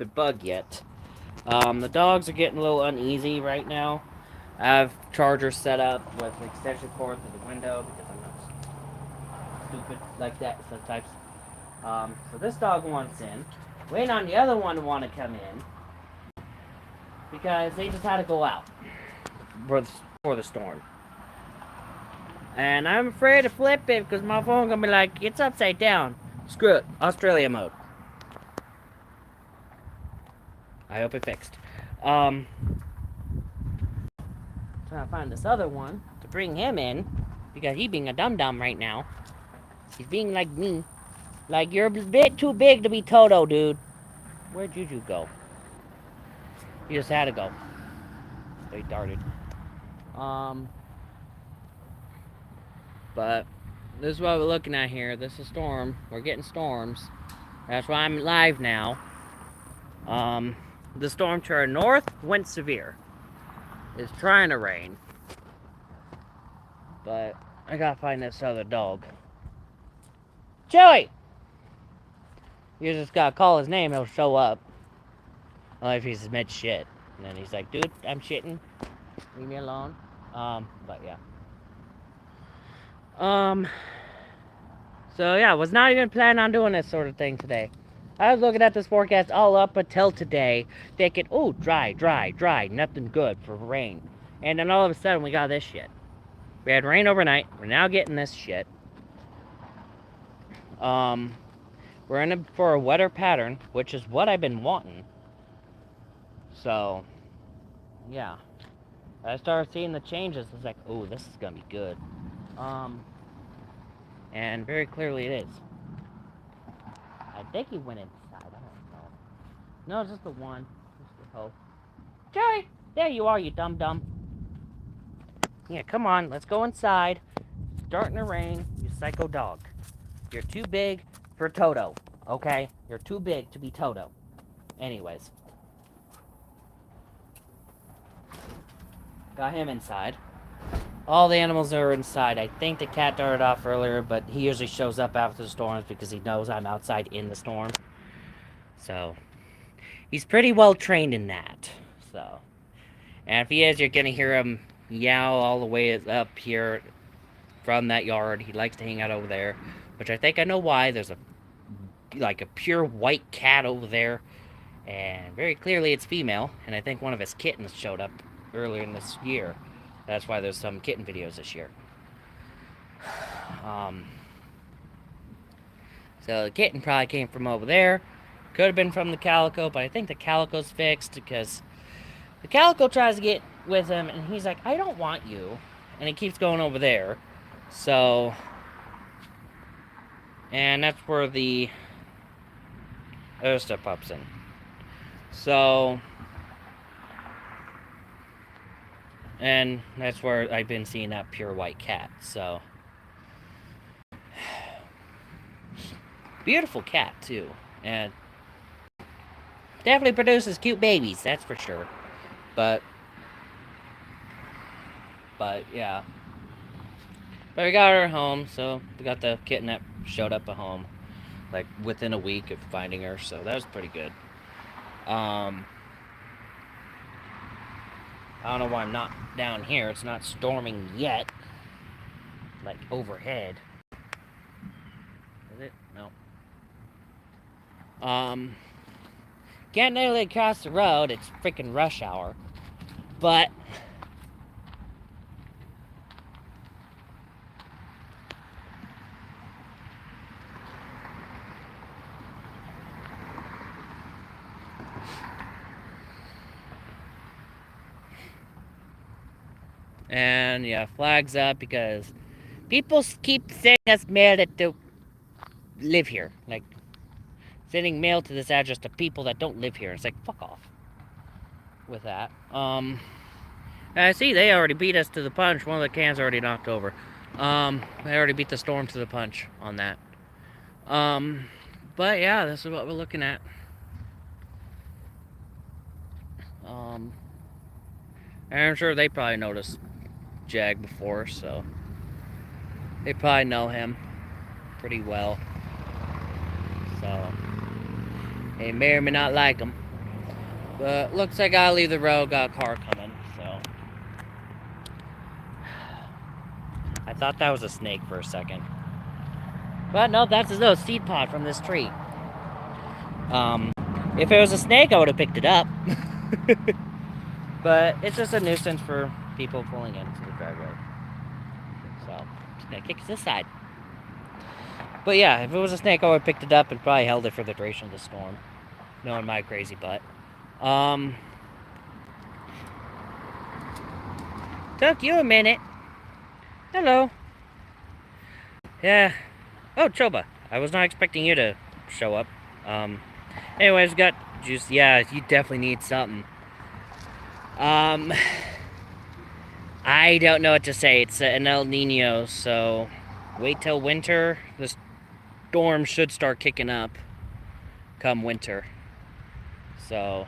bug yet. The dogs are getting a little uneasy right now. I have chargers set up with extension cord through the window because I'm not stupid like that sometimes. So this dog wants in. Waiting on the other one to want to come in because they just had to go out for the storm. And I'm afraid to flip it because my phone gonna be like, it's upside down. Screw it, Australia mode. I hope it fixed. Trying to find this other one to bring him in because he being a dum-dum right now. He's being like me. Like, you're a bit too big to be Toto, dude. Where'd Juju go? He just had to go. So he darted. But this is what we're looking at here. This is a storm. We're getting storms. That's why I'm live now. The storm to our north went severe. It's trying to rain. But I gotta find this other dog. Joey! You just gotta call his name, he'll show up. Well, if he's mid shit. And then he's like, dude, I'm shitting. Leave me alone. But yeah. So yeah, was not even planning on doing this sort of thing today. I was looking at this forecast all up until today, thinking, oh, dry, nothing good for rain. And then all of a sudden, we got this shit. We had rain overnight. We're now getting this shit. We're in for a wetter pattern, which is what I've been wanting. So, yeah. I started seeing the changes. I was like, oh, this is gonna be good. And very clearly it is. I think he went inside. I don't know. No, just the one. Just the hoe. Joey! There you are, you dum-dum. Yeah, come on. Let's go inside. It's starting to rain, you psycho dog. You're too big for Toto, okay? You're too big to be Toto. Anyways. Got him inside. All the animals are inside. I think the cat darted off earlier, but he usually shows up after the storms because he knows I'm outside in the storm. So, he's pretty well trained in that. So, and if he is, you're gonna hear him yowl all the way up here from that yard. He likes to hang out over there, which I think I know why. There's a pure white cat over there, and very clearly it's female. And I think one of his kittens showed up earlier in this year. That's why there's some kitten videos this year. So the kitten probably came from over there. Could have been from the calico, but I think the calico's fixed because the calico tries to get with him, and he's like, I don't want you. And he keeps going over there. So, and that's where the other stuff pops in. So, and that's where I've been seeing that pure white cat, so. Beautiful cat, too. And definitely produces cute babies, that's for sure. But yeah. But we got her home, so we got the kitten that showed up at home, like, within a week of finding her, so that was pretty good. I don't know why I'm not down here. It's not storming yet. Like, overhead. Is it? No. Can't nearly cross the road. It's freaking rush hour. But and yeah, flags up because people keep sending us mail that don't live here. Like, sending mail to this address to people that don't live here. It's like, fuck off with that. I see they already beat us to the punch. One of the cans already knocked over. They already beat the storm to the punch on that. But yeah, this is what we're looking at. I'm sure they probably noticed Jag before, so they probably know him pretty well. So they may or may not like him. But looks like I'll leave the road, got a car coming, so. I thought that was a snake for a second. But no, that's a little seed pod from this tree. If it was a snake, I would have picked it up. But it's just a nuisance for people pulling into the driveway. So, I'm just gonna kick it to the side. But yeah, if it was a snake, I would have picked it up and probably held it for the duration of the storm. Knowing my crazy butt. Took you a minute. Hello. Yeah. Oh, Choba. I was not expecting you to show up. Anyways, got juice. Yeah, you definitely need something. I don't know what to say. It's an El Nino, so wait till winter. The storm should start kicking up come winter. So,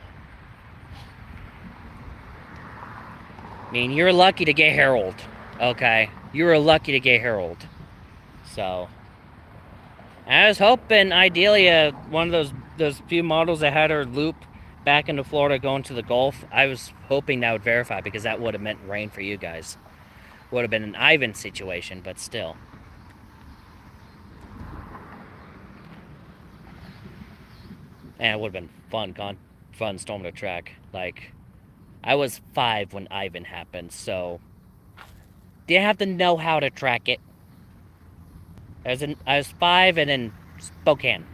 I mean, you're lucky to get Harold. Okay, you were lucky to get Harold. So, I was hoping, ideally, one of those few models that had her loop back into Florida going to the Gulf, I was hoping that would verify, because that would have meant rain for you guys. Would have been an Ivan situation, but still. And it would have been fun storm to track. Like, I was 5 when Ivan happened, so didn't have to know how to track it. I was 5 and in Spokane.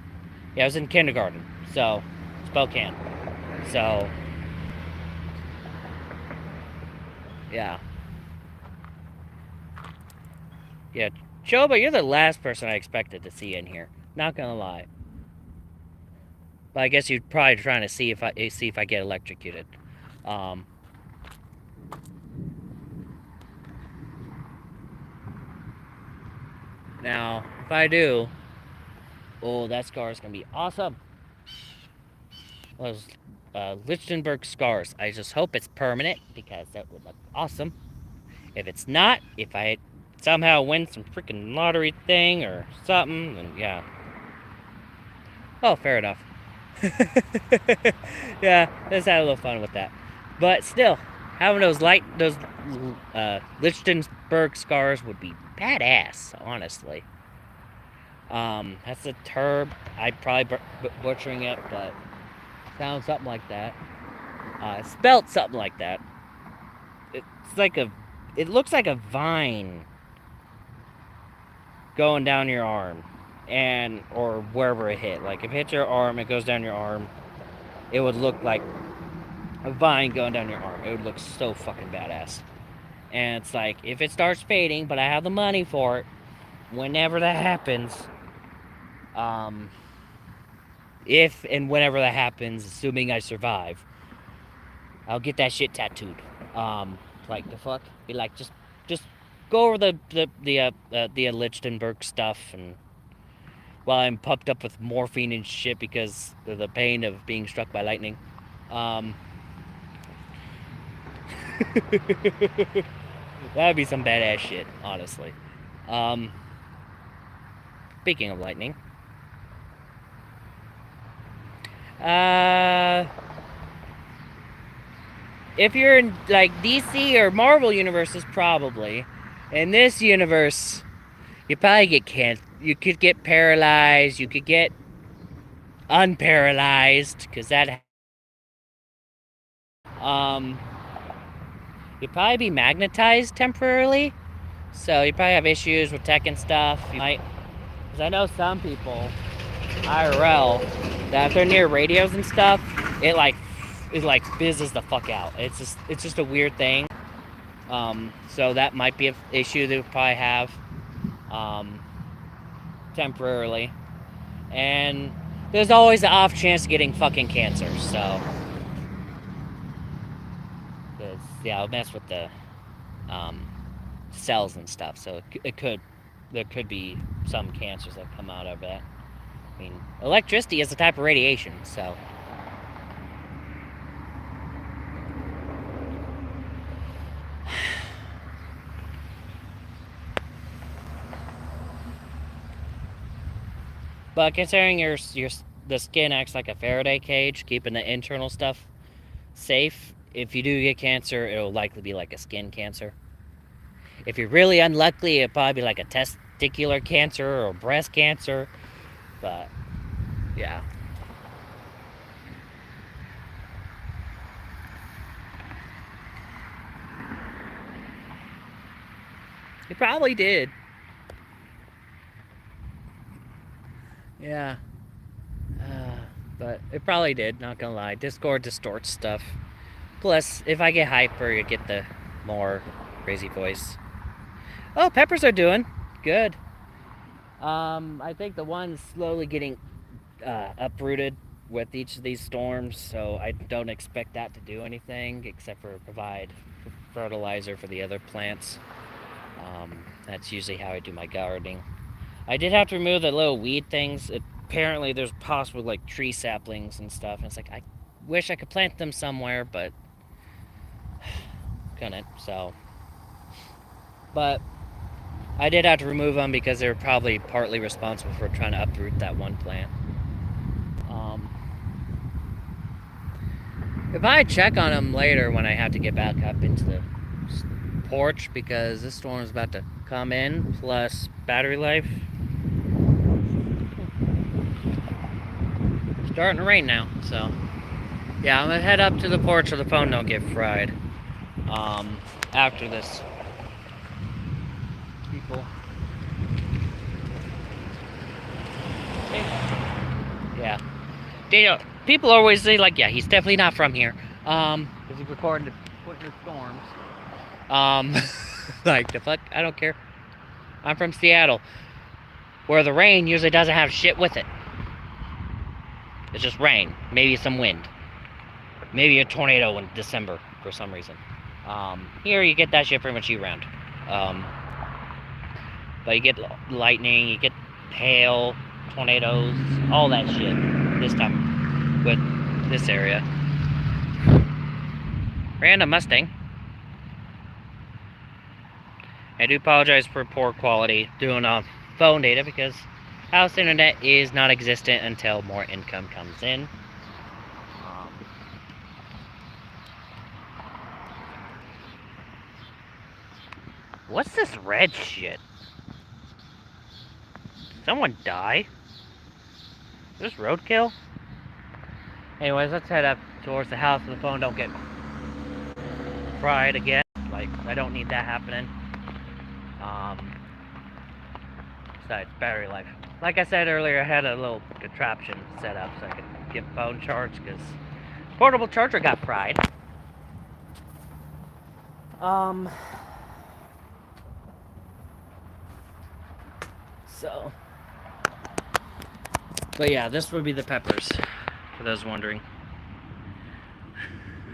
Yeah, I was in kindergarten, so Spokane. So yeah. Yeah, Choba, you're the last person I expected to see in here. Not gonna lie. But I guess you're probably trying to see if I get electrocuted. Now, if I do, oh, that scar is gonna be awesome. Those Lichtenberg scars. I just hope it's permanent, because that would look awesome. If it's not, if I somehow win some freaking lottery thing or something, then yeah. Oh, fair enough. Yeah, let's have a little fun with that. But still, having those Lichtenberg scars would be badass, honestly. That's a Turb. I'd probably butchering it, but sounds something like that. Spelt something like that. It looks like a vine going down your arm, or wherever it hit. Like, if it hits your arm, it goes down your arm. It would look like a vine going down your arm. It would look so fucking badass. And it's like, if it starts fading, but I have the money for it, whenever that happens, if and whenever that happens, assuming I survive, I'll get that shit tattooed. Like, the fuck? Be like, just go over the Lichtenberg stuff, and while I'm pumped up with morphine and shit because of the pain of being struck by lightning. That'd be some badass shit, honestly. Speaking of lightning, if you're in like DC or Marvel universes, probably. In this universe, you probably get cancer. You could get paralyzed. You could get unparalyzed, because that. You'd probably be magnetized temporarily, so you probably have issues with tech and stuff. You might, because I know some people, IRL, that if they're near radios and stuff, it fizzes the fuck out. It's just a weird thing. So that might be an issue they would probably have, temporarily. And there's always the off chance of getting fucking cancer, so. Yeah, it'll mess with the cells and stuff, so there could be some cancers that come out of that. I mean, electricity is a type of radiation, so. But considering the skin acts like a Faraday cage, keeping the internal stuff safe. If you do get cancer, it'll likely be like a skin cancer. If you're really unlucky, it'll probably be like a testicular cancer or breast cancer. But, yeah. It probably did. Yeah. But it probably did, not gonna lie. Discord distorts stuff. Plus, if I get hyper, you get the more crazy voice. Oh, peppers are doing good. I think the one's slowly getting uprooted with each of these storms, so I don't expect that to do anything except for provide fertilizer for the other plants. That's usually how I do my gardening. I did have to remove the little weed things. Apparently, there's possible like tree saplings and stuff, and it's like I wish I could plant them somewhere, but couldn't. So, but I did have to remove them because they're probably partly responsible for trying to uproot that one plant. If I check on them later when I have to get back up into the porch because this storm is about to come in, plus battery life. It's starting to rain now, so yeah, I'm gonna head up to the porch so the phone don't get fried. After this. People. Yeah. People always say, like, yeah, he's definitely not from here. Because he's recording the Winter Storms. Like, the fuck? I don't care. I'm from Seattle, where the rain usually doesn't have shit with it. It's just rain. Maybe some wind. Maybe a tornado in December for some reason. Here you get that shit pretty much year-round. But you get lightning, you get hail, tornadoes, all that shit this time with this area. Random Mustang. I do apologize for poor quality doing phone data because house internet is not existent until more income comes in. What's this red shit? Someone die? Is this roadkill? Anyways, let's head up towards the house so the phone don't get fried again. Like, I don't need that happening. Besides, battery life. Like I said earlier, I had a little contraption set up so I could get phone charged because portable charger got fried. So, but yeah, this would be the peppers, for those wondering.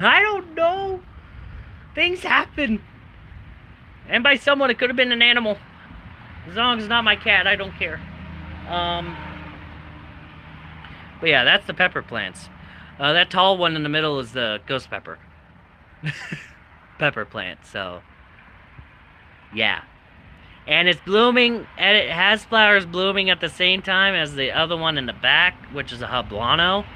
I don't know. Things happen. And by someone, it could have been an animal. As long as it's not my cat, I don't care. But yeah, that's the pepper plants. That tall one in the middle is the ghost pepper. Pepper plant, so yeah. And it's blooming, and it has flowers blooming at the same time as the other one in the back, which is a hablano.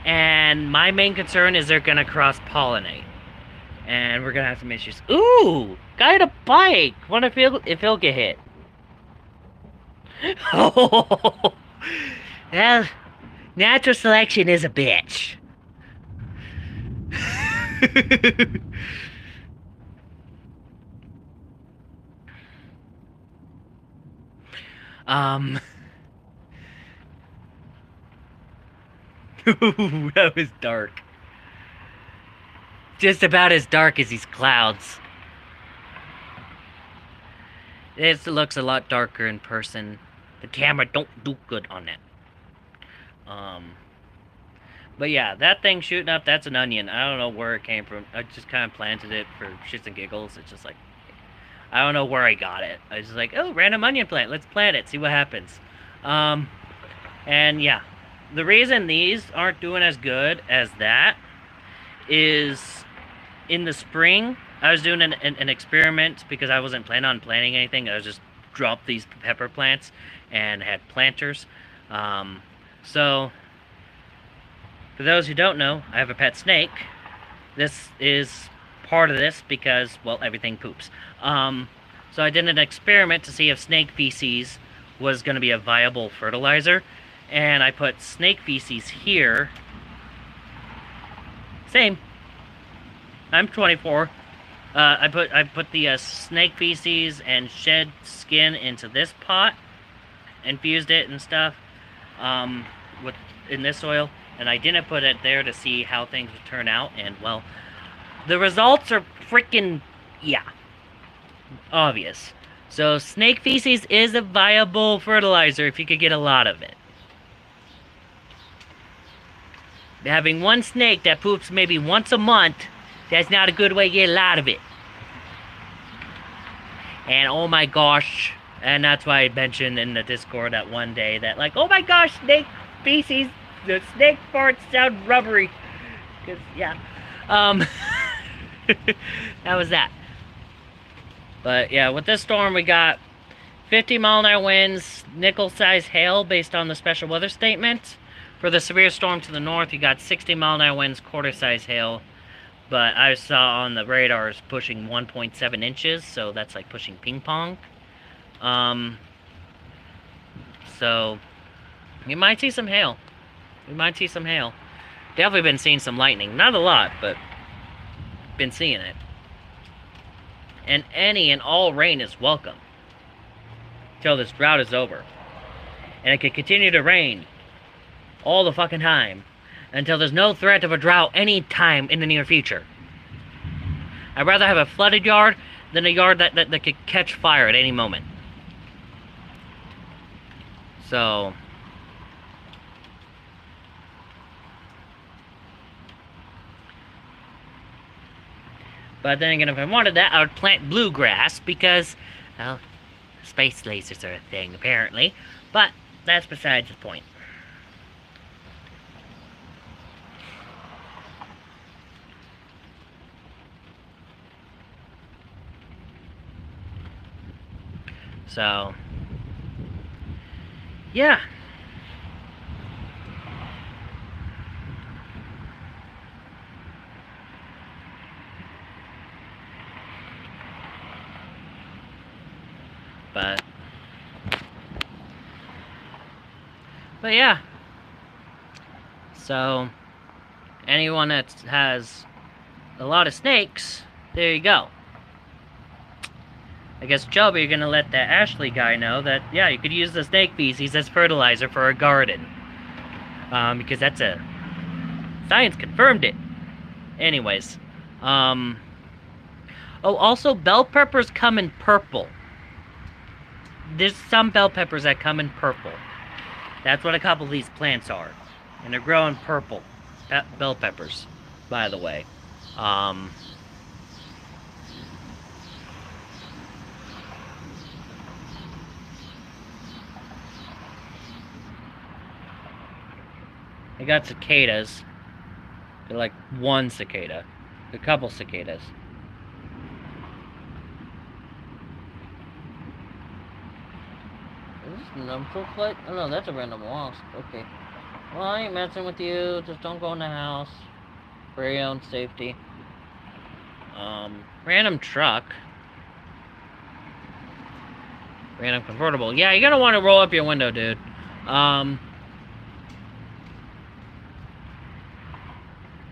And my main concern is they're gonna cross-pollinate. And we're gonna have some issues. Ooh! Guy on a bike! Wonder if he'll get hit. Oh! Well, natural selection is a bitch. Ooh, that was dark. Just about as dark as these clouds. It looks a lot darker in person. The camera don't do good on that. But yeah, that thing shooting up, that's an onion. I don't know where it came from. I just kind of planted it for shits and giggles. It's just like, I don't know where I got it. I was just like, oh, random onion plant. Let's plant it, see what happens. And yeah, the reason these aren't doing as good as that is in the spring, I was doing an experiment because I wasn't planning on planting anything. I was just dropped these pepper plants and had planters. So, for those who don't know, I have a pet snake. this is part of this because, well, everything poops. So I did an experiment to see if snake feces was going to be a viable fertilizer, and I put snake feces here. Same. I'm 24. I put the snake feces and shed skin into this pot, infused it and stuff, in this soil, and I didn't put it there to see how things would turn out, and well, the results are freaking, yeah, obvious. So snake feces is a viable fertilizer if you could get a lot of it. Having one snake that poops maybe once a month, that's not a good way to get a lot of it. And oh my gosh, and that's why I mentioned in the Discord that one day that, like, oh my gosh, snake feces, the snake farts sound rubbery. Because, yeah. That was that. But yeah, with this storm we got 50-mile-an-hour winds, nickel-sized hail based on the special weather statement. For the severe storm to the north, you got 60-mile-an-hour winds, quarter-size hail. But I saw on the radars pushing 1.7 inches, so that's like pushing ping pong. So you might see some hail. We might see some hail. Definitely been seeing some lightning. Not a lot, but been seeing it. And any and all rain is welcome till this drought is over. And it can continue to rain all the fucking time until there's no threat of a drought any time in the near future. I'd rather have a flooded yard than a yard that could catch fire at any moment. So but then again, if I wanted that, I would plant bluegrass because, well, space lasers are a thing, apparently. But that's besides the point. So, yeah. But yeah. So, anyone that has a lot of snakes, there you go. I guess, Joby, you're gonna let that Ashley guy know that, yeah, you could use the snake feces as fertilizer for a garden. Because that's a... Science confirmed it. Anyways. Oh, also, bell peppers come in purple. There's some bell peppers that come in purple. That's what a couple of these plants are. And they're growing purple. Bell peppers, by the way. I got cicadas. They're like one cicada. A couple cicadas. Is this a number flight? Oh no, that's a random wasp. Okay. Well, I ain't messing with you. Just don't go in the house. For your own safety. Random truck. Random convertible. Yeah, you're gonna want to roll up your window, dude.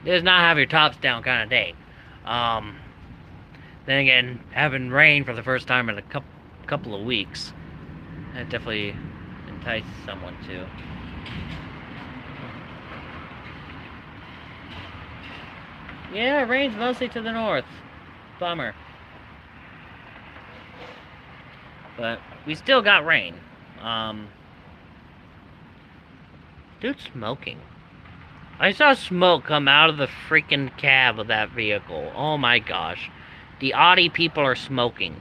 Does not have your tops down kind of day. Then again, having rain for the first time in a couple of weeks, that definitely enticed someone to. Yeah, it rains mostly to the north. Bummer. But we still got rain. Dude smoking. I saw smoke come out of the freaking cab of that vehicle. Oh my gosh. The Audi people are smoking.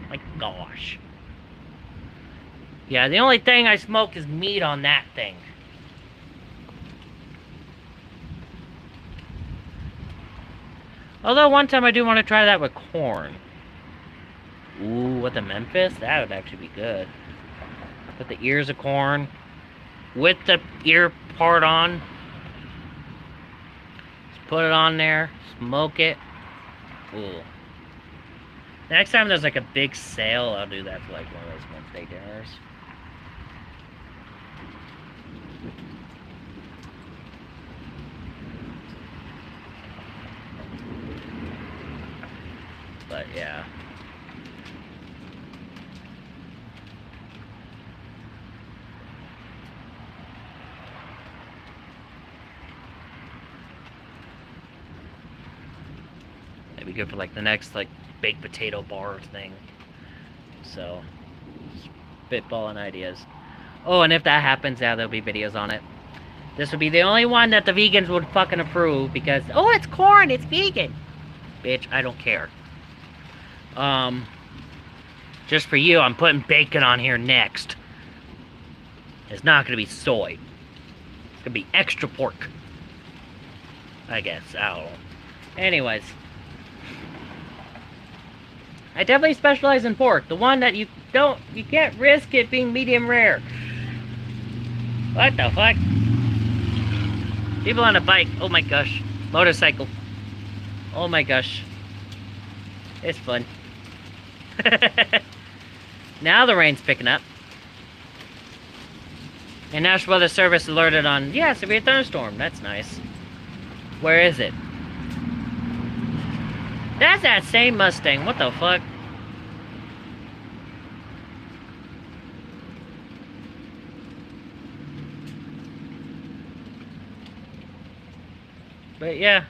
My gosh. Yeah, the only thing I smoke is meat on that thing. Although one time I do want to try that with corn. Ooh, with the Memphis? That would actually be good. Put the ears of corn with the ear part on. Just put it on there. Smoke it. Ooh. Next time there's like a big sale, I'll do that for like one of those Wednesday dinners. But yeah. That'd be good for like the next like baked potato bar thing. So, spitballing ideas. Oh, and if that happens, yeah, there'll be videos on it. This would be the only one that the vegans would fucking approve because, oh, it's corn, it's vegan. Bitch, I don't care. Just for you, I'm putting bacon on here next. It's not gonna be soy. It's gonna be extra pork. I guess, I don't know. Anyways. I definitely specialize in pork. The one that you can't risk it being medium rare. What the fuck? People on a bike. Oh my gosh. Motorcycle. Oh my gosh. It's fun. Now the rain's picking up. And National Weather Service alerted on, yeah, severe thunderstorm. That's nice. Where is it? That's that same Mustang. What the fuck? But yeah.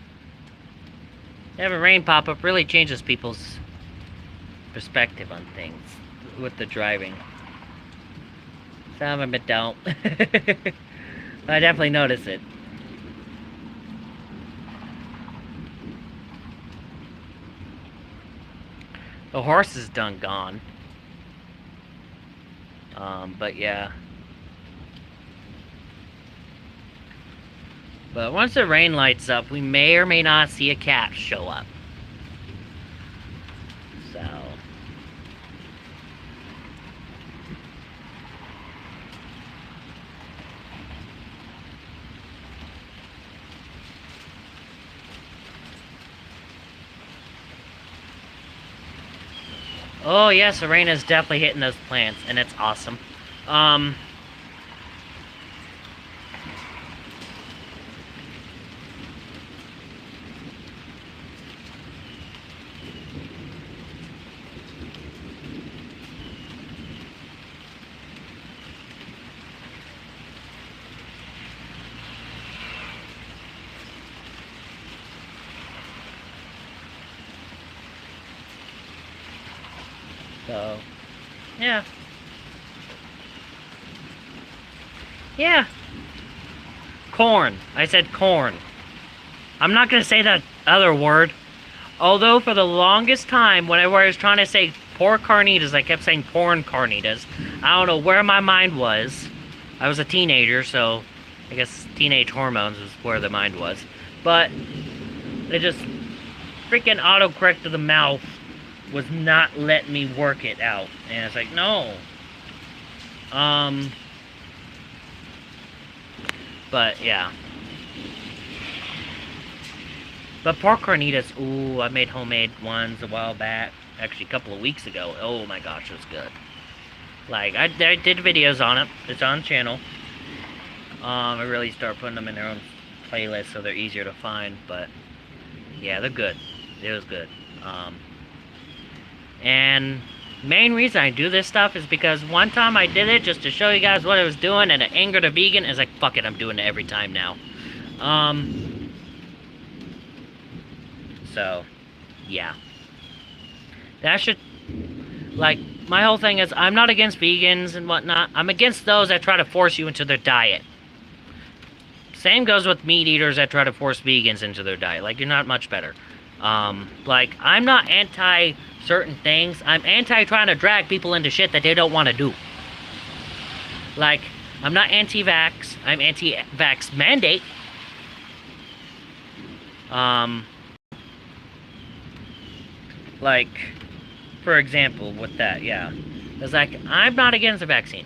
Having rain pop up really changes people's perspective on things with the driving. Some of them don't. I definitely notice it. The horse is done gone. But yeah. But once the rain lights up, we may or may not see a cat show up. So. Oh yes, the rain is definitely hitting those plants, and it's awesome. So, yeah. Yeah. Corn. I said corn. I'm not gonna say that other word. Although for the longest time, whenever I was trying to say pork carnitas, I kept saying porn carnitas. I don't know where my mind was. I was a teenager, so I guess teenage hormones is where the mind was. But it just freaking autocorrect to the mouth was not letting me work it out. And it's like, no. But, yeah. But pork carnitas, ooh, I made homemade ones a while back. Actually, a couple of weeks ago. Oh my gosh, it was good. Like, I did videos on it. It's on the channel. I really start putting them in their own playlist so they're easier to find. But, yeah, they're good. It was good. And main reason I do this stuff is because one time I did it just to show you guys what I was doing, and it angered a vegan. It's like, fuck it, I'm doing it every time now. So, yeah. That should, like, my whole thing is, I'm not against vegans and whatnot. I'm against those that try to force you into their diet. Same goes with meat eaters that try to force vegans into their diet. Like, you're not much better. Like, I'm not anti certain things. I'm anti trying to drag people into shit that they don't want to do. Like, I'm not anti-vax. I'm anti-vax mandate. Like, for example, with that, yeah. It's like, I'm not against the vaccine.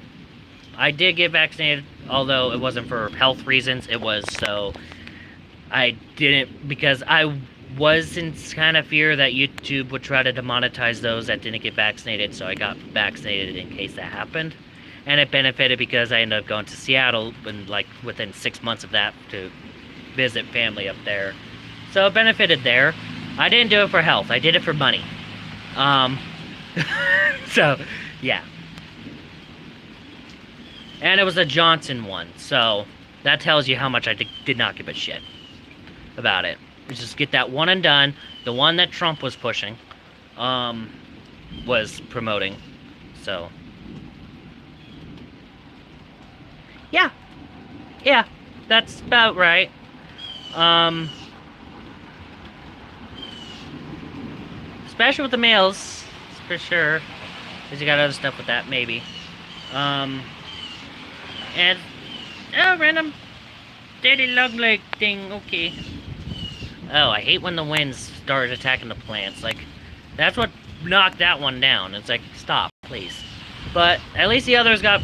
I did get vaccinated, although it wasn't for health reasons. It was so I didn't, because I was in kind of fear that YouTube would try to demonetize those that didn't get vaccinated, so I got vaccinated in case that happened. And it benefited because I ended up going to Seattle and like within 6 months of that to visit family up there. So it benefited there. I didn't do it for health. I did it for money. So, yeah. And it was a Johnson one, so that tells you how much I did not give a shit about it. Just get that one and done. The one that Trump was pushing, was promoting. So, yeah. Yeah, that's about right. Especially with the males, for sure. Because you got other stuff with that, maybe. And, oh, random daddy lug leg thing, okay. Oh, I hate when the winds start attacking the plants. Like, that's what knocked that one down. It's like, stop, please. But at least the others got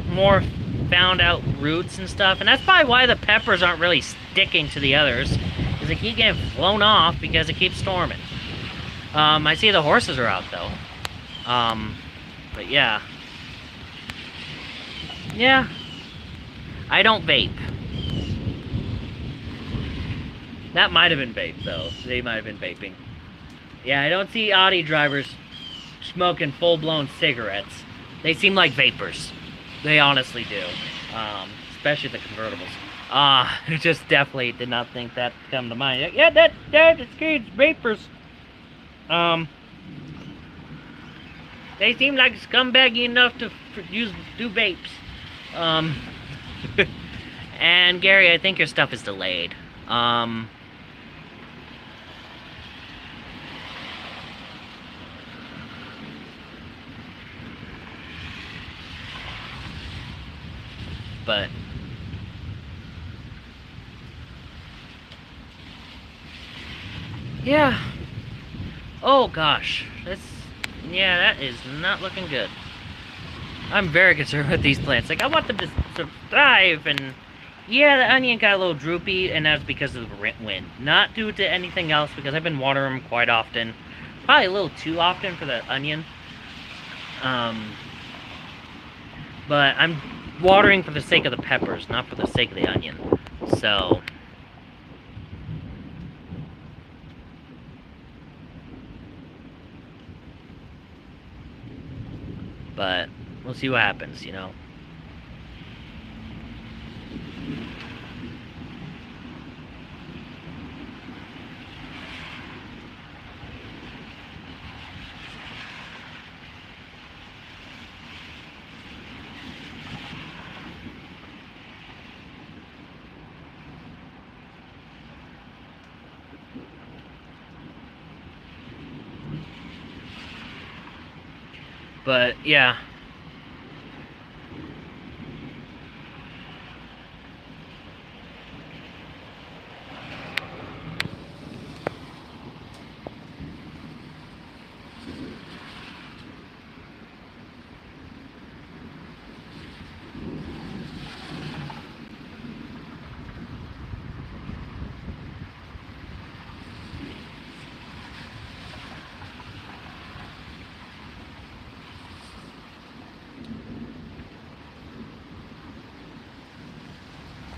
more found out roots and stuff. And that's probably why the peppers aren't really sticking to the others. Because they keep getting blown off because it keeps storming. I see the horses are out, though. But yeah. Yeah. I don't vape. That might have been vape, though. They might have been vaping. Yeah, I don't see Audi drivers smoking full-blown cigarettes. They seem like vapors. They honestly do. Especially the convertibles. Just definitely did not think that to come to mind. Yeah, that excludes vapors. They seem like scumbaggy enough to do vapes. And Gary, I think your stuff is delayed. But yeah. Oh gosh, yeah, that is not looking good. I'm very concerned with these plants. Like, I want them to thrive, and yeah, the onion got a little droopy, and that's because of the wind. Not due to anything else, because I've been watering them quite often. Probably a little too often for the onion. But I'm watering for the sake of the peppers, not for the sake of the onion. So but we'll see what happens, you know. But yeah.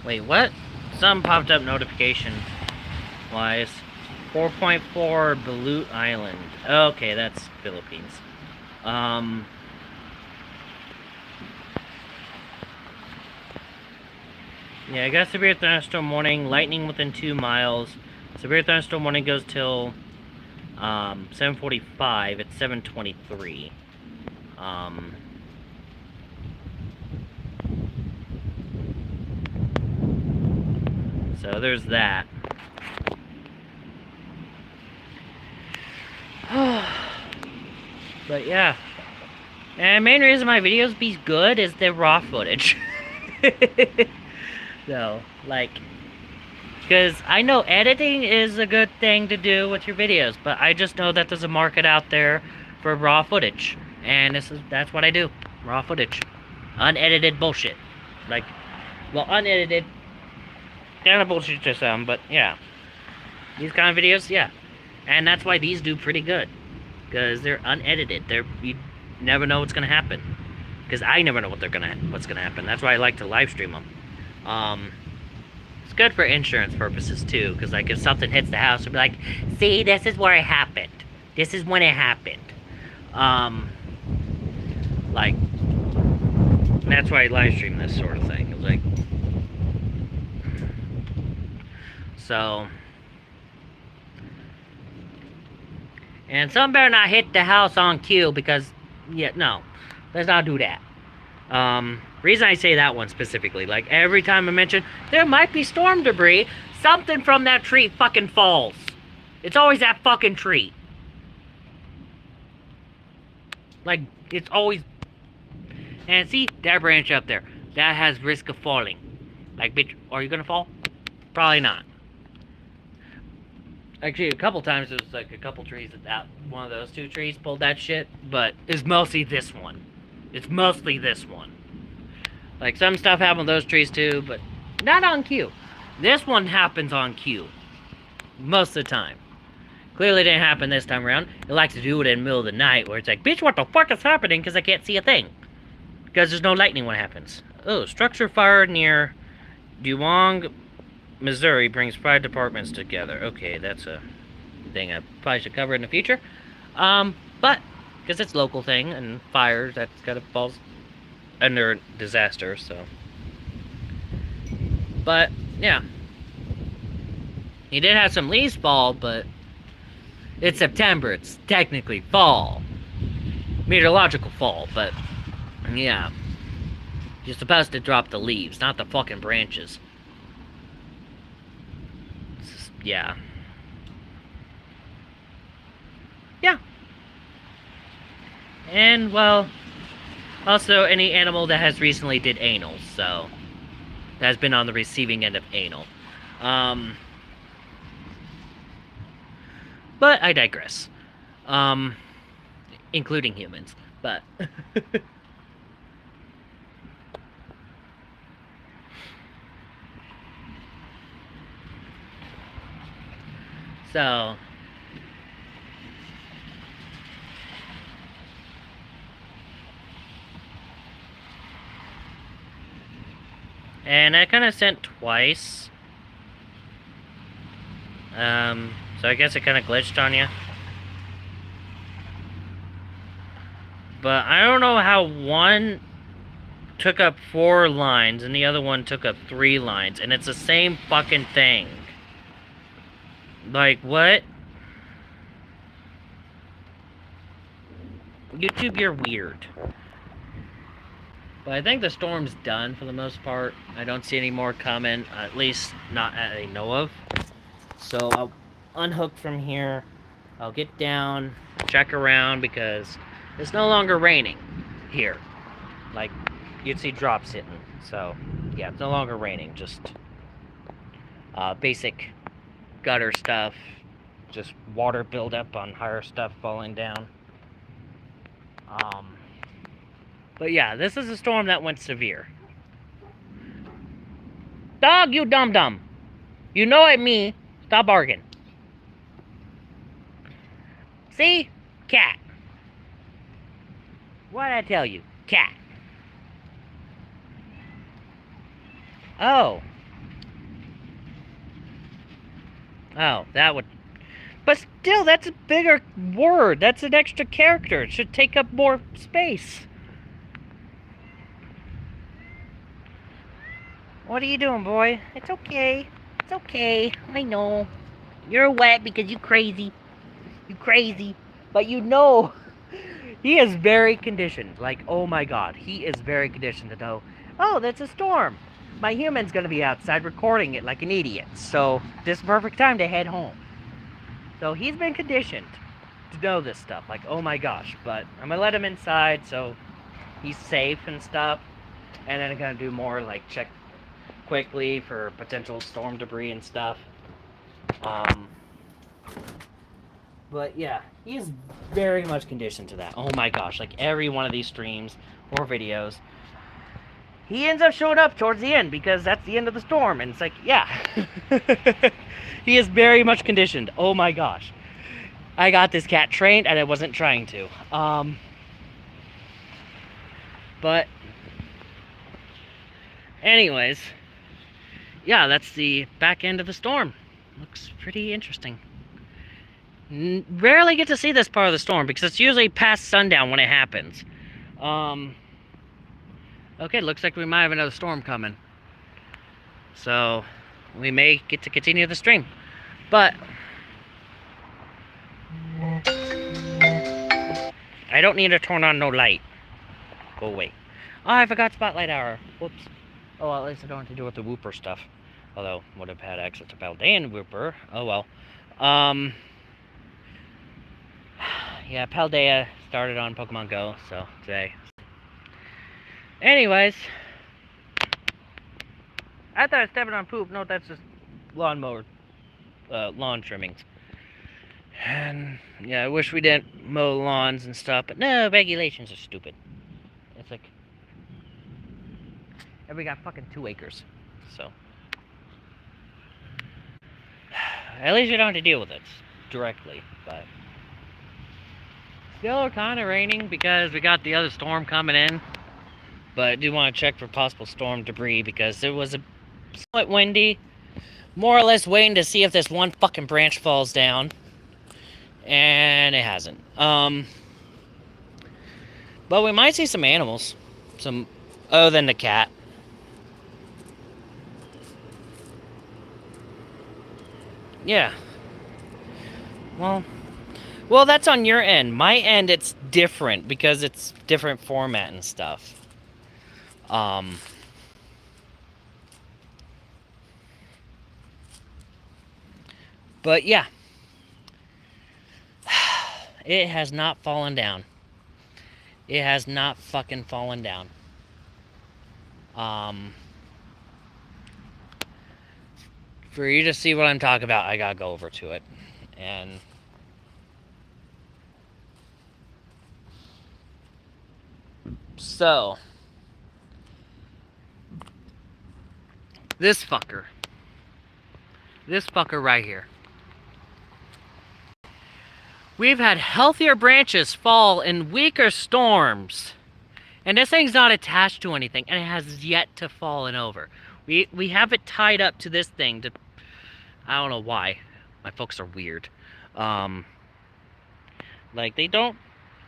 Wait, what? Some popped up notification-wise. 4.4 Balut Island. Okay, that's Philippines. Yeah, I got severe thunderstorm warning. Lightning within 2 miles. Severe thunderstorm warning goes till 7:45. It's 7:23. So there's that. But yeah. And the main reason my videos be good is the raw footage. So, like, because I know editing is a good thing to do with your videos, but I just know that there's a market out there for raw footage. And that's what I do. Raw footage. unedited bullshit. Like, well, unedited, kind of bullshit to some, but yeah. These kind of videos, yeah. And that's why these do pretty good. Because they're unedited. You never know what's going to happen. Because I never know what's going to happen. That's why I like to live stream them. It's good for insurance purposes, too. Because, like, if something hits the house, it'll be like, see, this is where it happened. This is when it happened. Like, that's why I live stream this sort of thing. It's like, so, and some better not hit the house on cue because, yeah, no, let's not do that. Reason I say that one specifically, like every time I mention there might be storm debris, something from that tree fucking falls. It's always that fucking tree. Like, it's always, and see, that branch up there, that has risk of falling. Like, bitch, are you gonna fall? Probably not. Actually, a couple times it was like a couple trees that one of those two trees pulled that shit, but it's mostly this one. It's mostly this one. Like, some stuff happened with those trees too, but not on cue. This one happens on cue. Most of the time. Clearly didn't happen this time around. It likes to do it in the middle of the night, where it's like, bitch, what the fuck is happening? Because I can't see a thing. Because there's no lightning when it happens. Oh, structure fire near Duong, Missouri brings 5 departments together. Okay, that's a thing I probably should cover in the future. But, because it's a local thing, and fires, that kind of falls under disaster, so. But, yeah. He did have some leaves fall, but it's September. It's technically fall. Meteorological fall, but, yeah. You're supposed to drop the leaves, not the fucking branches. Yeah. Yeah. And, well, also any animal that has recently did anal, so that has been on the receiving end of anal. But I digress. Including humans, but so, and I kind of sent twice. So I guess it kind of glitched on you. But I don't know how one took up 4 lines and the other one took up 3 lines, and it's the same fucking thing. Like, what? YouTube, you're weird. But I think the storm's done for the most part. I don't see any more coming, at least not that I know of. So I'll unhook from here. I'll get down, check around, because it's no longer raining here. Like, you'd see drops hitting. So, yeah, it's no longer raining. Just basic gutter stuff. Just water buildup on higher stuff falling down. But yeah, this is a storm that went severe. Dog, you dum-dum. You know it me. Stop barking. See? Cat. What'd I tell you? Cat. Oh. Oh, that would... But still, that's a bigger word. That's an extra character. It should take up more space. What are you doing, boy? It's okay. It's okay. I know. You're wet because you crazy. You crazy. But you know, he is very conditioned. Like, oh my god. He is very conditioned to know, oh, that's a storm. My human's gonna be outside recording it like an idiot. So, this is the perfect time to head home. So, he's been conditioned to know this stuff. Like, oh my gosh. But I'm gonna let him inside so he's safe and stuff. And then I'm gonna do more, like, check quickly for potential storm debris and stuff. But yeah, he is very much conditioned to that. Oh my gosh, like every one of these streams or videos, he ends up showing up towards the end because that's the end of the storm. And it's like, yeah. He is very much conditioned. Oh my gosh. I got this cat trained and I wasn't trying to. But anyways, yeah, that's the back end of the storm. Looks pretty interesting. Rarely get to see this part of the storm because it's usually past sundown when it happens. Okay, looks like we might have another storm coming. So we may get to continue the stream. But I don't need to turn on no light. Go away. Oh, I forgot spotlight hour. Whoops. Oh, well, at least I don't have to deal with the whooper stuff. Although, would have had access to Paldean whooper. Oh, well. Yeah, Paldea started on Pokemon Go, so today. Anyways. I thought I was stepping on poop. No, that's just lawnmower, lawn trimmings. And, yeah, I wish we didn't mow lawns and stuff, but no, regulations are stupid. It's like, and we got fucking 2 acres, so. At least we don't have to deal with it directly, but. Still kind of raining because we got the other storm coming in. But I do want to check for possible storm debris because it was a somewhat windy. More or less waiting to see if this one fucking branch falls down. And it hasn't. But we might see some animals. Some other than the cat. Yeah. Well, that's on your end. My end, it's different because it's different format and stuff. But yeah. It has not fallen down. It has not fucking fallen down. For you to see what I'm talking about, I gotta go over to it. And so this fucker right here. We've had healthier branches fall in weaker storms. And this thing's not attached to anything, and it has yet to fallen over. We have it tied up to this thing to, I don't know why. My folks are weird. Like, they don't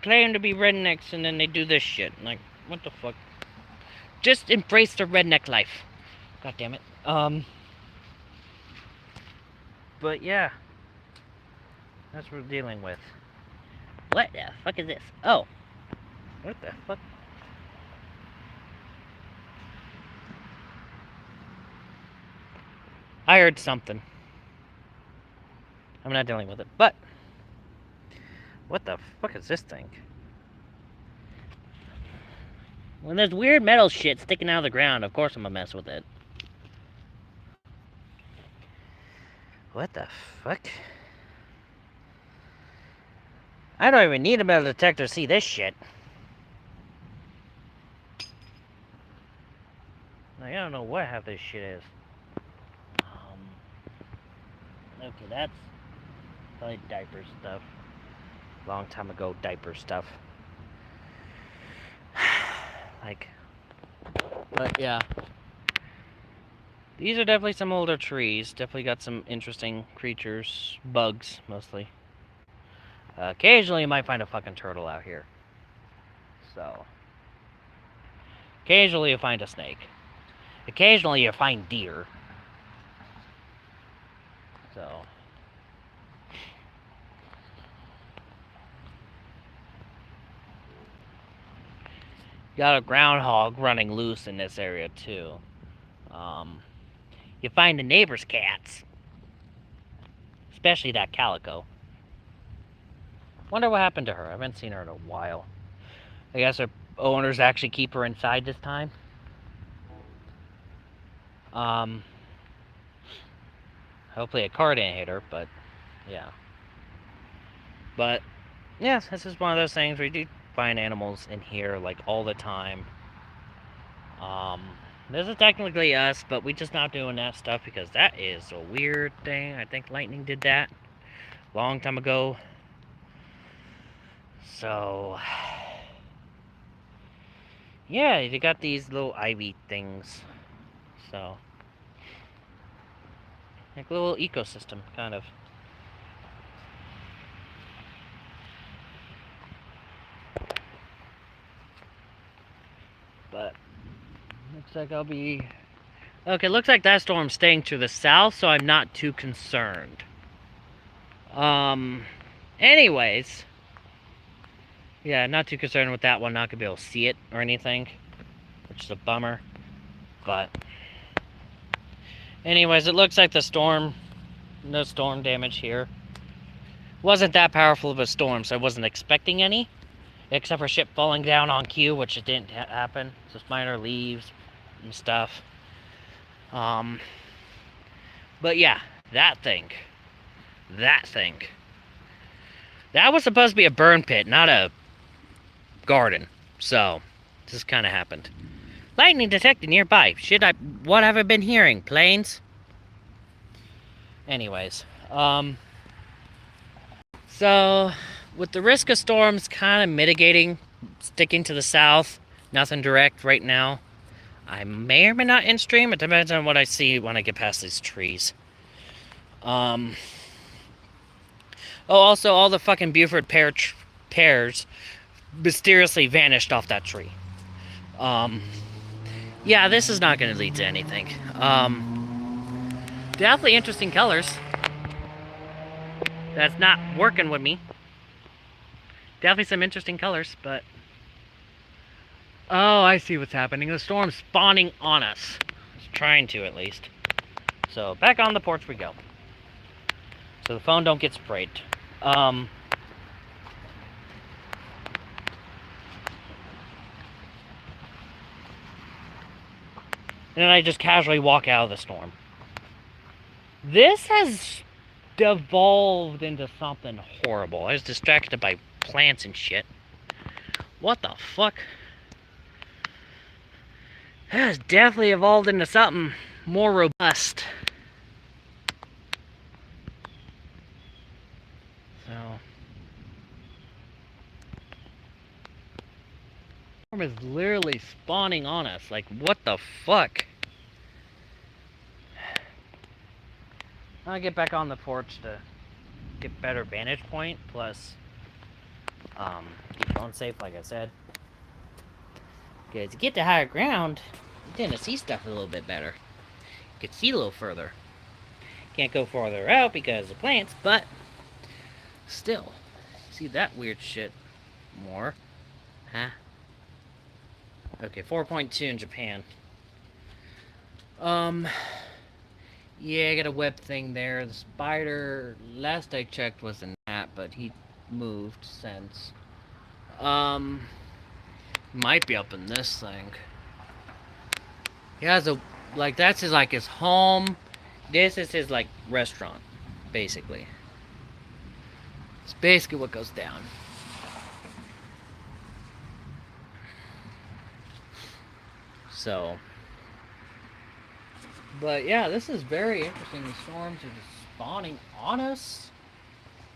claim to be rednecks and then they do this shit. Like, what the fuck? Just embrace the redneck life. God damn it. But yeah. That's what we're dealing with. What the fuck is this? Oh. What the fuck? I heard something. I'm not dealing with it, but what the fuck is this thing? When there's weird metal shit sticking out of the ground, of course I'm gonna mess with it. What the fuck? I don't even need a metal detector to see this shit. Like, I don't know what half this shit is. Okay, that's probably diaper stuff. Long time ago, diaper stuff. Like, but yeah. These are definitely some older trees. Definitely got some interesting creatures. Bugs, mostly. Occasionally you might find a fucking turtle out here. So. Occasionally you find a snake. Occasionally you find deer. So. Got a groundhog running loose in this area too. You find the neighbor's cats. Especially that calico. Wonder what happened to her. I haven't seen her in a while. I guess her owners actually keep her inside this time. Hopefully a car didn't hit her, but yeah. But yes, this is one of those things where you do find animals in here like all the time. This is technically us, but we just not doing that stuff because that is a weird thing. I think lightning did that a long time ago. So, yeah, you got these little ivy things. So, like a little ecosystem, kind of. But, looks like I'll be... Okay, looks like that storm's staying to the south, so I'm not too concerned. Anyways... Yeah, not too concerned with that one, not gonna be able to see it or anything, which is a bummer. But, anyways, it looks like the storm, no storm damage here. Wasn't that powerful of a storm, so I wasn't expecting any, except for shit falling down on cue, which it didn't happen. Just minor leaves and stuff. But yeah, that thing. That was supposed to be a burn pit, not a garden. So, this kind of happened. Lightning detected nearby. What have I been hearing? Planes? Anyways, so, with the risk of storms kind of mitigating, sticking to the south, nothing direct right now. I may or may not end stream. It depends on what I see when I get past these trees. Oh, also, all the fucking Buford pears mysteriously vanished off that tree. Yeah, this is not going to lead to anything. Definitely interesting colors. That's not working with me. Definitely some interesting colors, but... Oh, I see what's happening. The storm's spawning on us. It's trying to, at least. So, back on the porch we go. So the phone don't get sprayed. And then I just casually walk out of the storm. This has devolved into something horrible. I was distracted by plants and shit. What the fuck? It has definitely evolved into something more robust. So... storm is literally spawning on us. Like, what the fuck? I'll get back on the porch to get better vantage point, plus keep phone safe, like I said. Because to get to higher ground, you tend to see stuff a little bit better. You can see a little further. Can't go farther out because of plants, but still, see that weird shit more. Huh? Okay, 4.2 in Japan. Yeah, I got a web thing there. The spider, last I checked, was a gnat, but he moved since. Might be up in this thing. He has a, like, that's his, like, his home. This is his, like, restaurant, basically. It's basically what goes down. So, but yeah, this is very interesting. The storms are just spawning on us.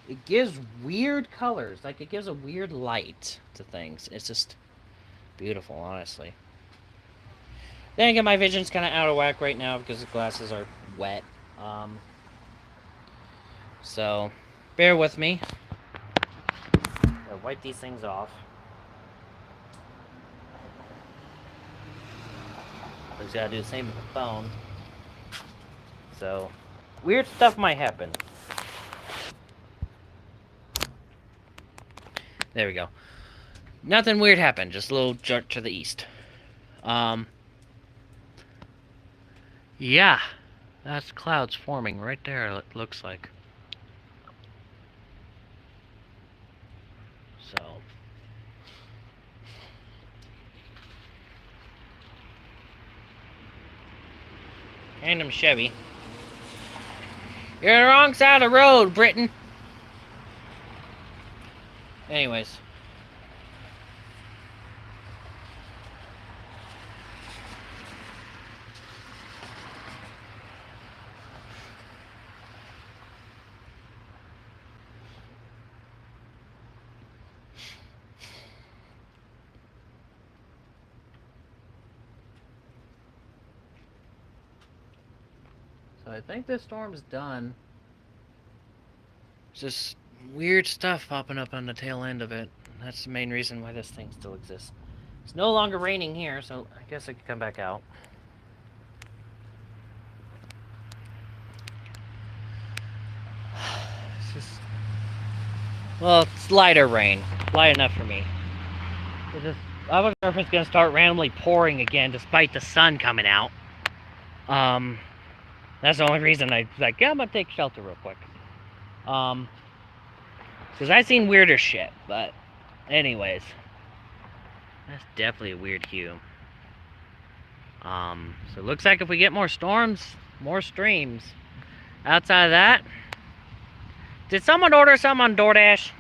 It gives weird colors, like it gives a weird light to things. It's just beautiful, honestly. Then again, my vision's kind of out of whack right now because the glasses are wet. So, bear with me. I'll wipe these things off. I just gotta do the same with the phone. So, weird stuff might happen. There we go. Nothing weird happened, just a little jerk to the east. Yeah. That's clouds forming right there, it looks like. So. Random Chevy. You're on the wrong side of the road, Britain. Anyways. So I think this storm's done. It's just weird stuff popping up on the tail end of it. That's the main reason why this thing still exists. It's no longer raining here, so I guess I could come back out. It's just... Well, it's lighter rain. Light enough for me. It's just... I wasn't sure if it's going to start randomly pouring again despite the sun coming out. That's the only reason I was like, yeah, I'm going to take shelter real quick. Because I've seen weirder shit, but anyways. That's definitely a weird hue. So it looks like if we get more storms, more streams. Outside of that, did someone order something on DoorDash?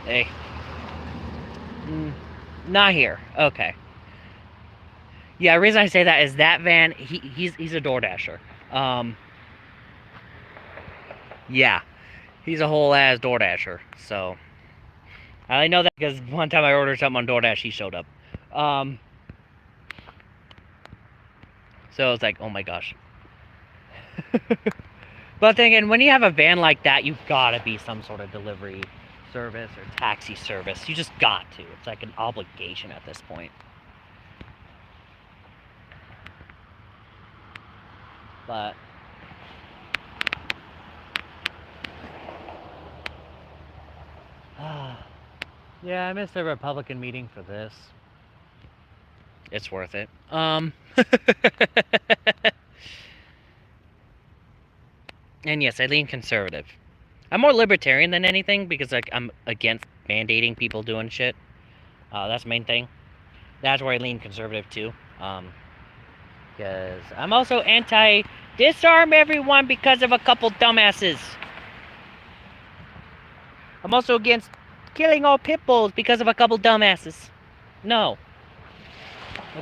Hey. Not here. Okay. Yeah, the reason I say that is that van, he's a DoorDasher. Yeah. He's a whole ass DoorDasher. So I know that because one time I ordered something on DoorDash, he showed up. So it's like, oh my gosh. But thinking, when you have a van like that, you've got to be some sort of delivery service or taxi service. You just got to. It's like an obligation at this point. But yeah, I missed the Republican meeting for this. It's worth it. And yes, I lean conservative. I'm more libertarian than anything because like I'm against mandating people doing shit. That's the main thing. That's where I lean conservative too. Because I'm also anti-disarm everyone because of a couple dumbasses. I'm also against killing all pit bulls because of a couple dumbasses. No.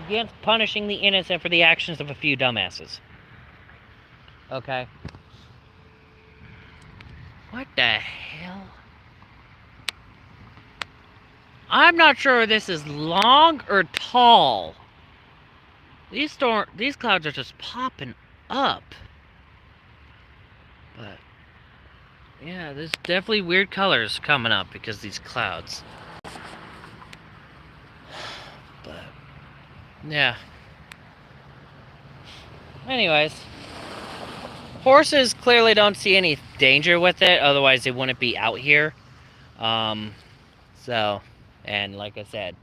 Against punishing the innocent for the actions of a few dumbasses. Okay. What the hell? I'm not sure if this is long or tall. These clouds are just popping up. But yeah, there's definitely weird colors coming up because of these clouds. But yeah. Anyways, horses clearly don't see any danger with it, otherwise they wouldn't be out here. So, and like I said,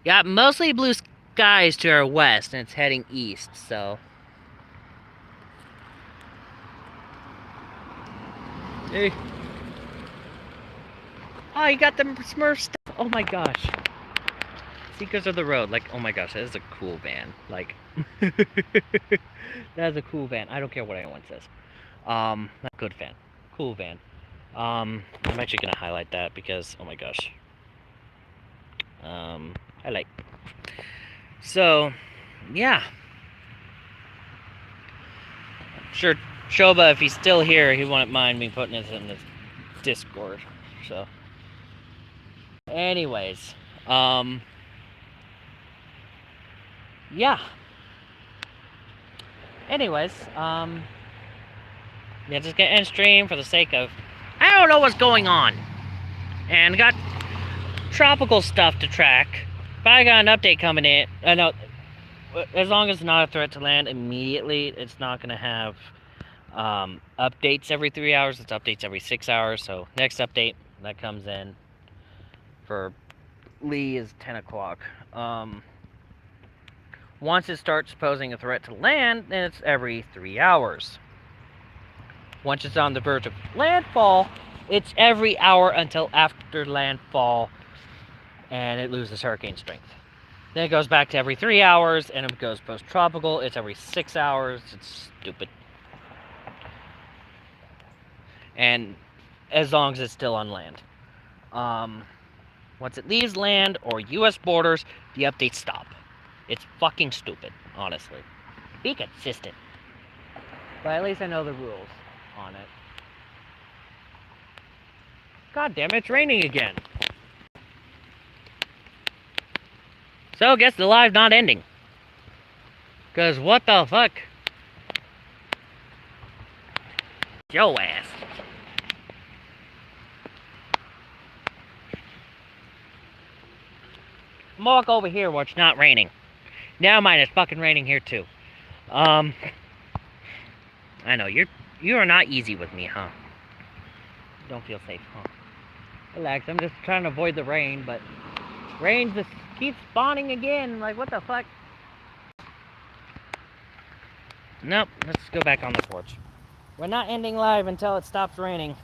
got mostly blue skies to our west, and it's heading east, so. Hey. Oh, you got the Smurf stuff. Oh my gosh. Seekers of the Road. Like, oh my gosh, that is a cool van. Like, that is a cool van. I don't care what anyone says. Not good van. Cool van. I'm actually gonna highlight that because, oh my gosh. Highlight. So, yeah. I'm sure Shoba, if he's still here, he wouldn't mind me putting this in the Discord. So, anyways, yeah. Anyways, yeah, just get in stream for the sake of, I don't know what's going on, and got tropical stuff to track. Probably got an update coming in. I know, as long as it's not a threat to land immediately, it's not gonna have updates every 3 hours. It's updates every 6 hours. So next update that comes in for Lee is 10 o'clock. Once it starts posing a threat to land, then it's every 3 hours. Once it's on the verge of landfall, it's every hour until after landfall, and it loses hurricane strength. Then it goes back to every 3 hours, and it goes post-tropical. It's every 6 hours. It's stupid. And as long as it's still on land. Once it leaves land or U.S. borders, the updates stop. It's fucking stupid, honestly. Be consistent. But at least I know the rules on it. God damn it, it's raining again. So I guess the live's not ending. Because what the fuck? Yo ass. I'm gonna walk over here where it's not raining. Never mind, it's fucking raining here too. I know, you are not easy with me, huh? Don't feel safe, huh? Relax, I'm just trying to avoid the rain, but rain just keeps spawning again. Like, what the fuck? Nope, let's go back on the porch. We're not ending live until it stops raining.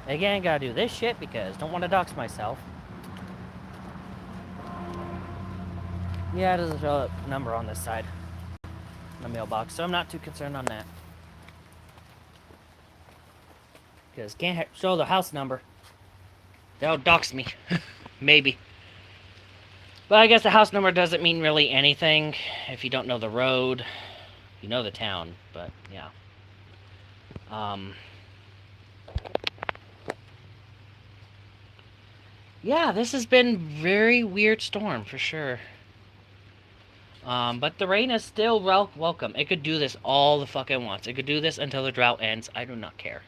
Again, gotta do this shit because don't want to dox myself. Yeah, it doesn't show a number on this side. The mailbox, so I'm not too concerned on that. Because can't show the house number. That'll dox me. Maybe. But I guess the house number doesn't mean really anything if you don't know the road. You know the town, but yeah. Yeah, this has been very weird storm for sure. But the rain is still welcome. It could do this all the fucking once. It could do this until the drought ends. I do not care.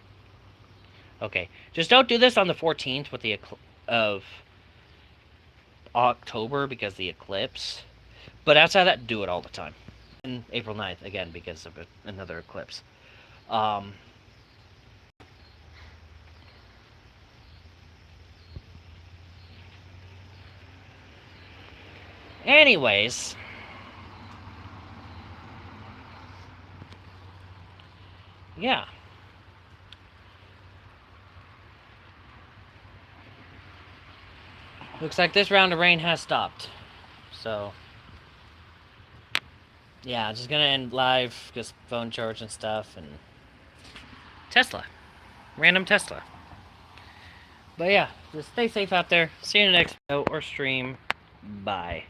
Okay, just don't do this on the 14th with the of October because the eclipse. But outside of that, do it all the time. And April 9th, again, because of another eclipse. Anyways. Yeah. Looks like this round of rain has stopped. So, yeah, just gonna end live, just phone charge and stuff, and Tesla. Random Tesla. But yeah, just stay safe out there. See you in the next video or stream. Bye.